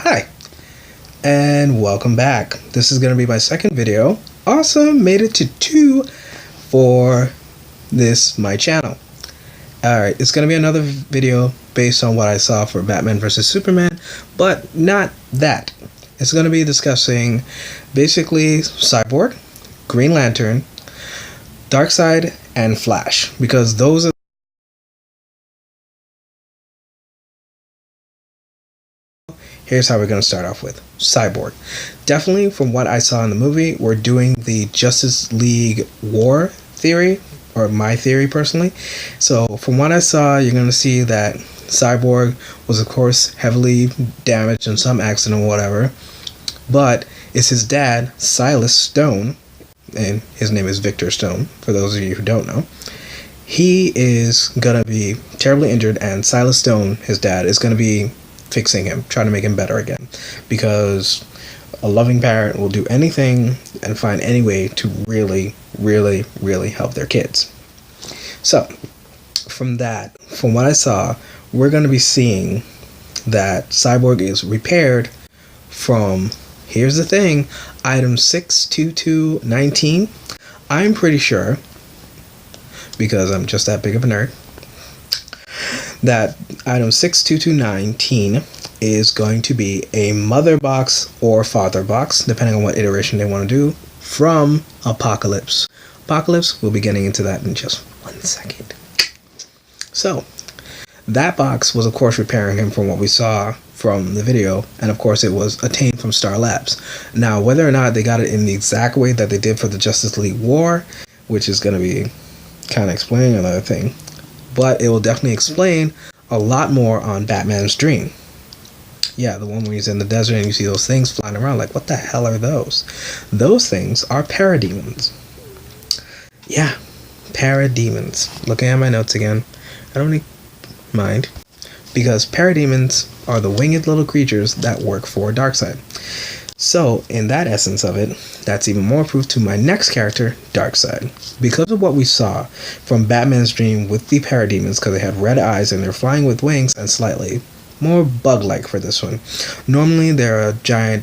Hi, and welcome back. This is going to be my second video. Awesome, made it to 2 for my channel. Alright, it's going to be another video based on what I saw for Batman vs. Superman, but not that. It's going to be discussing basically Cyborg, Green Lantern, Darkseid, and Flash, because those are Here's how we're going to start off with Cyborg. Definitely, from what I saw in the movie, we're doing the Justice League War theory, or my theory personally. So, from what I saw, you're going to see that Cyborg was, of course, heavily damaged in some accident or whatever. But it's his dad, Silas Stone, and his name is Victor Stone, for those of you who don't know. He is going to be terribly injured, and Silas Stone, his dad, is going to be fixing him, trying to make him better again, because a loving parent will do anything and find any way to really help their kids. So from what I saw, we're going to be seeing that Cyborg is repaired from, here's the thing, item 62219. I'm pretty sure, because I'm just that big of a nerd, that item 62219 is going to be a mother box or father box, depending on what iteration they want to do, from Apocalypse. Apocalypse, we'll be getting into that in just 1 second. So, that box was, of course, repairing him from what we saw from the video, and of course it was attained from Star Labs. Now, whether or not they got it in the exact way that they did for the Justice League War, which is going to be kind of explaining another thing, but it will definitely explain a lot more on Batman's dream. Yeah, the one where he's in the desert and you see those things flying around, like, what the hell are those? Those things are parademons. Yeah, parademons. Looking at my notes again, I don't really mind, because parademons are the winged little creatures that work for Darkseid. So, in that essence of it, that's even more proof to my next character, Darkseid. Because of what we saw from Batman's dream with the parademons, because they had red eyes and they're flying with wings and slightly more bug-like for this one. Normally, they're a giant,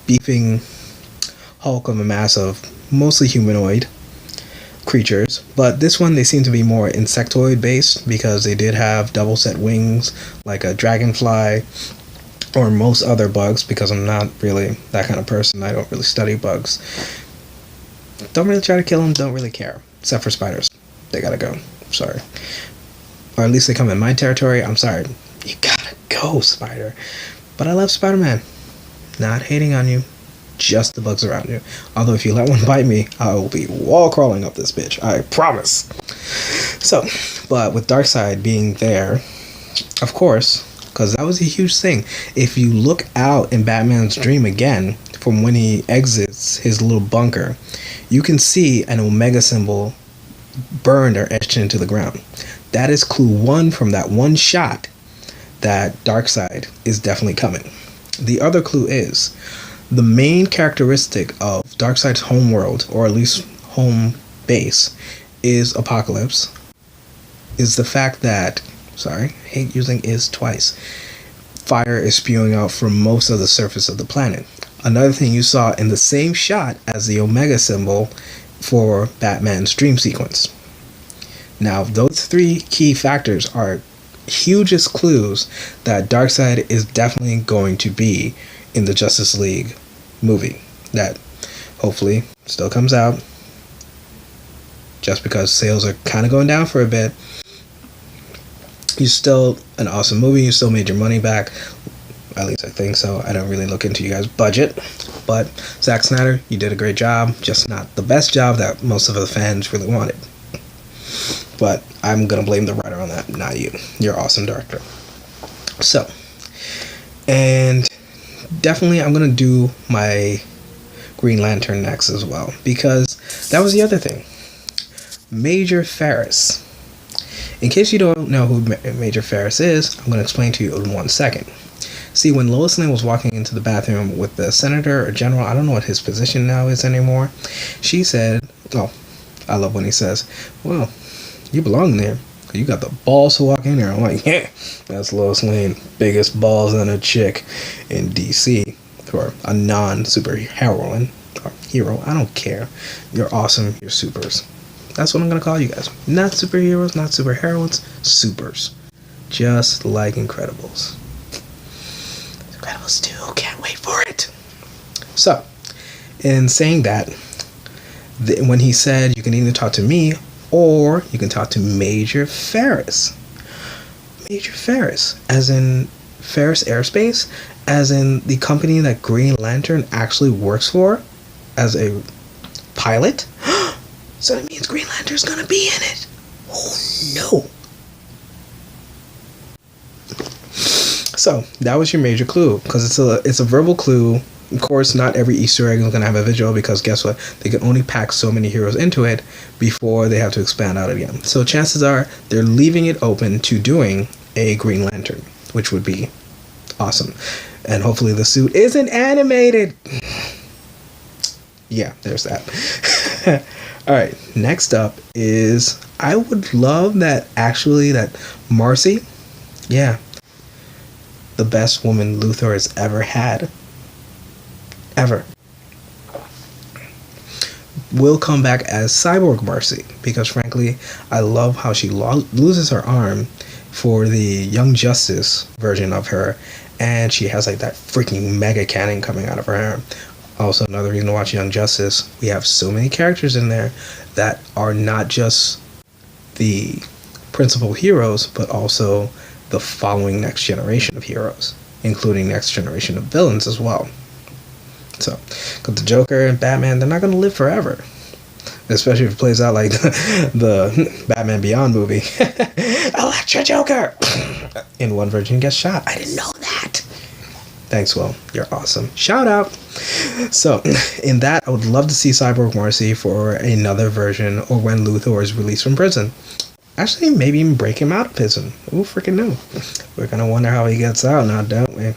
beefing hulk of a mass of mostly humanoid creatures, but this one they seem to be more insectoid-based, because they did have double-set wings like a dragonfly, or most other bugs, because I'm not really that kind of person. I don't really study bugs. Don't really try to kill them, don't really care. Except for spiders. They gotta go. Sorry. Or at least they come in my territory. I'm sorry. You gotta go, spider. But I love Spider-Man. Not hating on you. Just the bugs around you. Although if you let one bite me, I will be wall crawling up this bitch. I promise. So, but with Darkseid being there, of course, because that was a huge thing. If you look out in Batman's dream again, from when he exits his little bunker, you can see an Omega symbol burned or etched into the ground. That is clue 1 from that one shot that Darkseid is definitely coming. The other clue is, the main characteristic of Darkseid's home world, or at least home base, is Apocalypse, is the fact that, sorry, I hate using is twice, fire is spewing out from most of the surface of the planet. Another thing you saw in the same shot as the Omega symbol for Batman's dream sequence. Now, those 3 key factors are hugest clues that Darkseid is definitely going to be in the Justice League movie that hopefully still comes out, just because sales are kind of going down for a bit. It's still an awesome movie. You still made your money back. At least I think so. I don't really look into you guys' budget. But Zack Snyder, you did a great job. Just not the best job that most of the fans really wanted. But I'm going to blame the writer on that, not you. You're an awesome director. So, and definitely I'm going to do my Green Lantern next as well, because that was the other thing. Major Ferris. In case you don't know who Major Ferris is, I'm going to explain to you in 1 second. See, when Lois Lane was walking into the bathroom with the senator or general, I don't know what his position now is anymore, she said, oh, I love when he says, well, you belong there. You got the balls to walk in there. I'm like, yeah, that's Lois Lane. Biggest balls in a chick in DC. Or a non-super heroine. Or hero. I don't care. You're awesome. You're supers. That's what I'm going to call you guys. Not superheroes, not super heroines. Supers. Just like Incredibles. Incredibles 2. Can't wait for it. So, in saying that, when he said you can either talk to me or you can talk to Major Ferris. Major Ferris, as in Ferris Aerospace, as in the company that Green Lantern actually works for as a pilot. So that means Green Lantern's gonna be in it. Oh no. So that was your major clue, because it's a verbal clue. Of course, not every Easter egg is going to have a visual, because guess what? They can only pack so many heroes into it before they have to expand out again. So chances are they're leaving it open to doing a Green Lantern, which would be awesome. And hopefully the suit isn't animated. Yeah, there's that. Alright, next up is, I would love that Marcy, yeah, the best woman Luthor has ever had, ever, will come back as Cyborg Marcy, because frankly I love how she loses her arm for the Young Justice version of her, and she has like that freaking mega cannon coming out of her arm. Also, another reason to watch Young Justice, we have so many characters in there that are not just the principal heroes, but also the following next generation of heroes, including next generation of villains as well. So, because the Joker and Batman, they're not going to live forever. Especially if it plays out like the Batman Beyond movie. Electra Joker! In one version gets shot. I didn't know that. Thanks, Will. You're awesome. Shout out! So, in that, I would love to see Cyborg Marcy for another version, or when Luthor is released from prison. Actually, maybe even break him out of prison. Who freaking knew? We're going to wonder how he gets out now, don't we?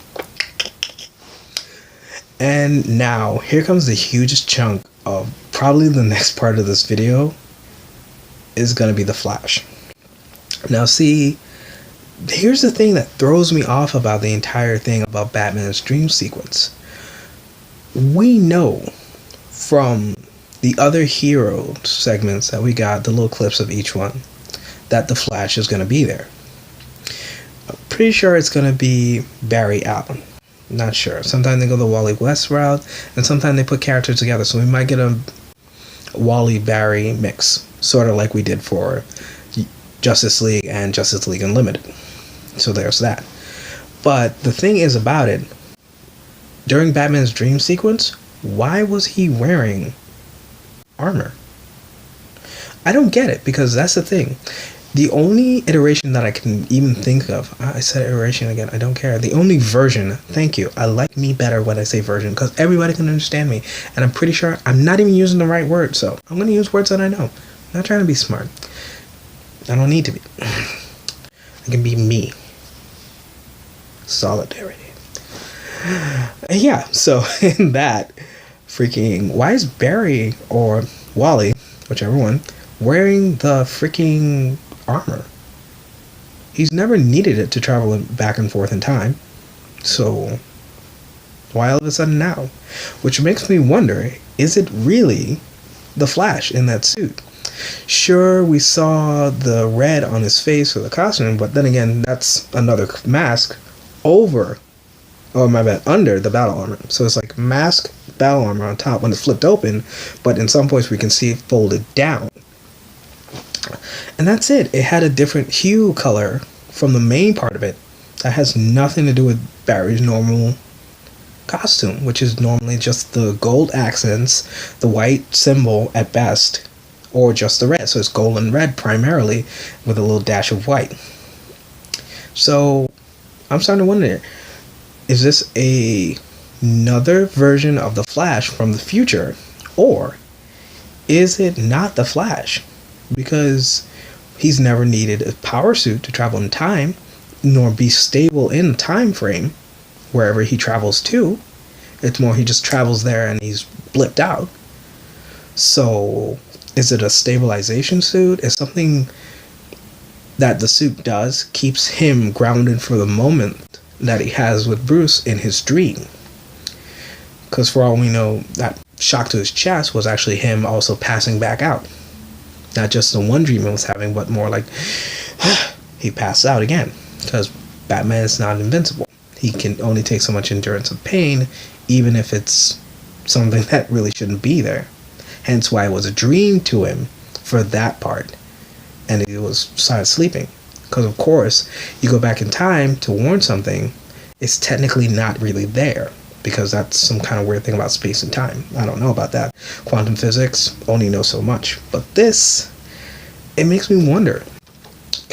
And now, here comes the hugest chunk of probably the next part of this video, is going to be the Flash. Now see, here's the thing that throws me off about the entire thing about Batman's dream sequence. We know from the other hero segments that we got, the little clips of each one, that the Flash is going to be there. I'm pretty sure it's going to be Barry Allen. Not sure. Sometimes they go the Wally West route, and sometimes they put characters together. So we might get a Wally-Barry mix, sort of like we did for Justice League and Justice League Unlimited. So there's that. But the thing is about it, during Batman's dream sequence, why was he wearing armor? I don't get it, because that's the thing. The only iteration that I can even think of, I said iteration again, I don't care. The only version, thank you, I like me better when I say version, because everybody can understand me. And I'm pretty sure I'm not even using the right word, so I'm going to use words that I know. I'm not trying to be smart. I don't need to be. I can be me. Solidarity. Yeah, so in that, freaking, why is Barry or Wally, whichever one, wearing the freaking armor? He's never needed it to travel back and forth in time. So why all of a sudden now? Which makes me wonder, is it really the Flash in that suit? Sure, we saw the red on his face for the costume, but then again, that's another mask over, oh my bad, under the battle armor. So it's like mask, battle armor on top when it's flipped open, but in some points we can see it folded down. And that's it. It had a different hue color from the main part of it. That has nothing to do with Barry's normal costume, which is normally just the gold accents, the white symbol at best, or just the red. So it's gold and red primarily, with a little dash of white. So I'm starting to wonder, is this another version of the Flash from the future, or is it not the Flash? Because he's never needed a power suit to travel in time, nor be stable in time frame wherever he travels to. It's more he just travels there and he's blipped out. So is it a stabilization suit? Is something that the suit does keeps him grounded for the moment that he has with Bruce in his dream. Because for all we know, that shock to his chest was actually him also passing back out. Not just the one dream he was having, but more like he passed out again. Because Batman is not invincible. He can only take so much endurance of pain, even if it's something that really shouldn't be there. Hence why it was a dream to him for that part. And he started sleeping. Because of course, you go back in time to warn something, it's technically not really there. Because that's some kind of weird thing about space and time. I don't know about that. Quantum physics only knows so much. But this, it makes me wonder,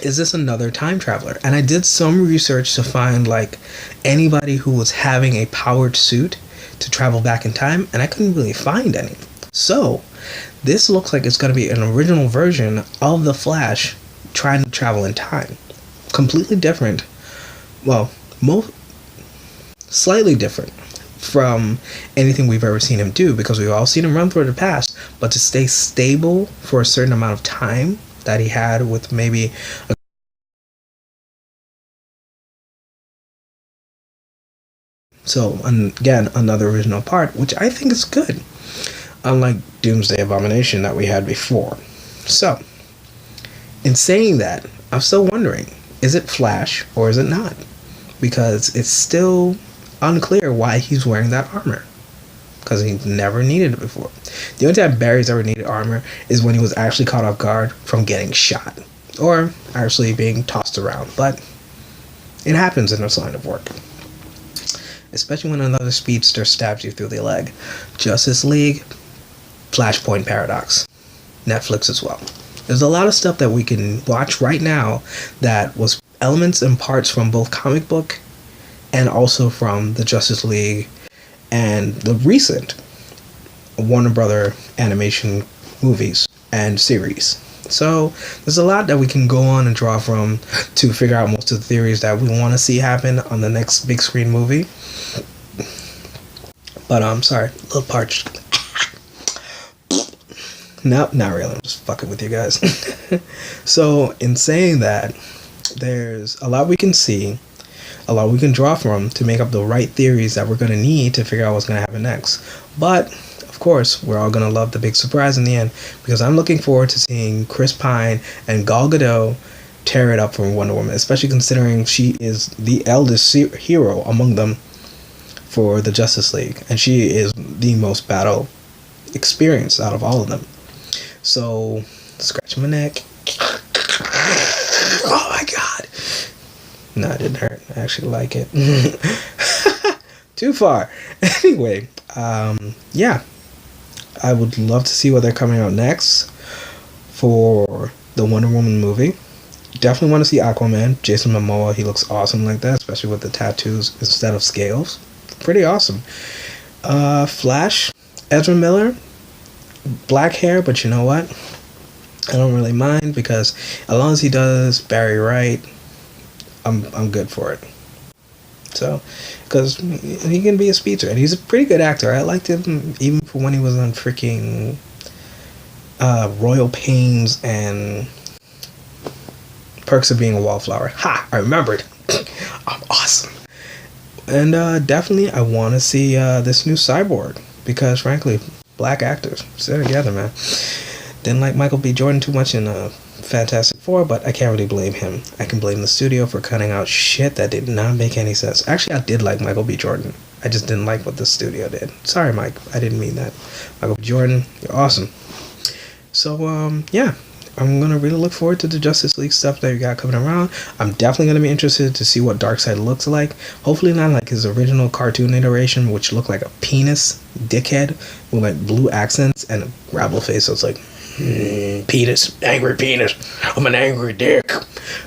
is this another time traveler? And I did some research to find like anybody who was having a powered suit to travel back in time, and I couldn't really find any. So this looks like it's going to be an original version of the Flash trying to travel in time. Completely different. Well, slightly different from anything we've ever seen him do, because we've all seen him run through the past, but to stay stable for a certain amount of time that he had with maybe a so again, another original part, which I think is good, unlike Doomsday Abomination that we had before. So in saying that, I'm still wondering, is it Flash or is it not? Because it's still unclear why he's wearing that armor, because he never needed it before. The only time Barry's ever needed armor is when he was actually caught off guard from getting shot or actually being tossed around, but it happens in this line of work, especially when another speedster stabs you through the leg. Justice League, Flashpoint Paradox, Netflix as well. There's a lot of stuff that we can watch right now that was elements and parts from both comic book and also from the Justice League and the recent Warner Brother animation movies and series. So there's a lot that we can go on and draw from to figure out most of the theories that we want to see happen on the next big screen movie. But I'm sorry, a little parched. No, not really. I'm just fucking with you guys. So in saying that, there's a lot we can see, a lot we can draw from to make up the right theories that we're going to need to figure out what's going to happen next. But of course, we're all going to love the big surprise in the end, because I'm looking forward to seeing Chris Pine and Gal Gadot tear it up for Wonder Woman, especially considering she is the eldest hero among them for the Justice League, and she is the most battle experienced out of all of them. So, scratching my neck. Oh my god. No, it didn't hurt. I actually like it. Too far. Anyway, yeah. I would love to see what they're coming out next for the Wonder Woman movie. Definitely want to see Aquaman. Jason Momoa, he looks awesome like that, especially with the tattoos instead of scales. Pretty awesome. Flash, Ezra Miller, black hair, but you know what? I don't really mind, because as long as he does Barry right, I'm good for it. So, because he can be a speedster, and he's a pretty good actor. I liked him even for when he was on freaking Royal Pains and Perks of Being a Wallflower. Ha! I remembered. I'm awesome. And definitely, I want to see this new Cyborg, because frankly, black actors, stay together, man. Didn't like Michael B. Jordan too much in Fantastic Four, but I can't really blame him. I can blame the studio for cutting out shit that did not make any sense. Actually, I did like Michael B. Jordan. I just didn't like what the studio did. Sorry, Mike. I didn't mean that. Michael B. Jordan, you're awesome. So, yeah. I'm going to really look forward to the Justice League stuff that we got coming around. I'm definitely going to be interested to see what Darkseid looks like. Hopefully not like his original cartoon iteration, which looked like a penis dickhead with like blue accents and a gravel face. So it's like, penis, angry penis. I'm an angry dick.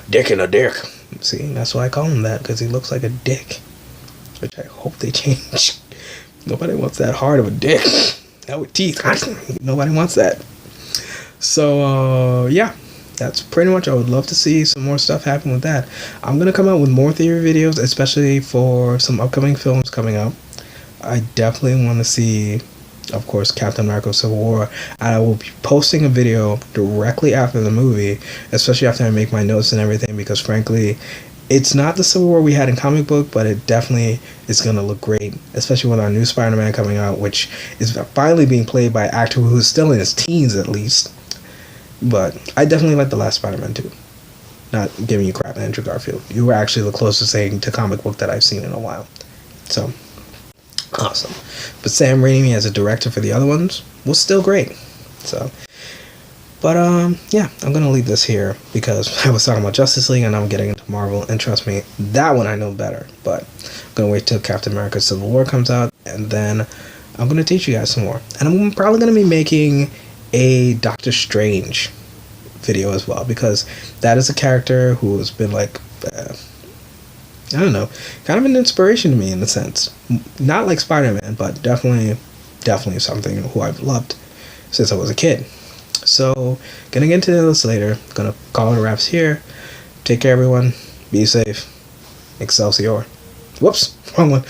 Dick in a dick. See, that's why I call him that, because he looks like a dick. Which I hope they change. Nobody wants that hard of a dick. That with teeth. Nobody wants that. So, yeah, that's pretty much. I would love to see some more stuff happen with that. I'm going to come out with more theory videos, especially for some upcoming films coming up. I definitely want to see of course, Captain America Civil War. I will be posting a video directly after the movie, especially after I make my notes and everything, because frankly, it's not the Civil War we had in comic book, but it definitely is going to look great, especially with our new Spider-Man coming out, which is finally being played by an actor who's still in his teens at least. But I definitely like the last Spider-Man too. Not giving you crap, Andrew Garfield. You were actually the closest thing to comic book that I've seen in a while. So, awesome. But Sam Raimi as a director for the other ones was still great. So, but yeah, I'm gonna leave this here because I was talking about Justice League and I'm getting into Marvel, and trust me, that one I know better. But I'm gonna wait till Captain America Civil War comes out, and then I'm gonna teach you guys some more. And I'm probably gonna be making a Doctor Strange video as well, because that is a character who has been like I don't know, kind of an inspiration to me in a sense. Not like Spider-Man, but definitely something who I've loved since I was a kid. So, gonna get into this later. Gonna call it wraps here. Take care, everyone. Be safe. Excelsior. Whoops, wrong one.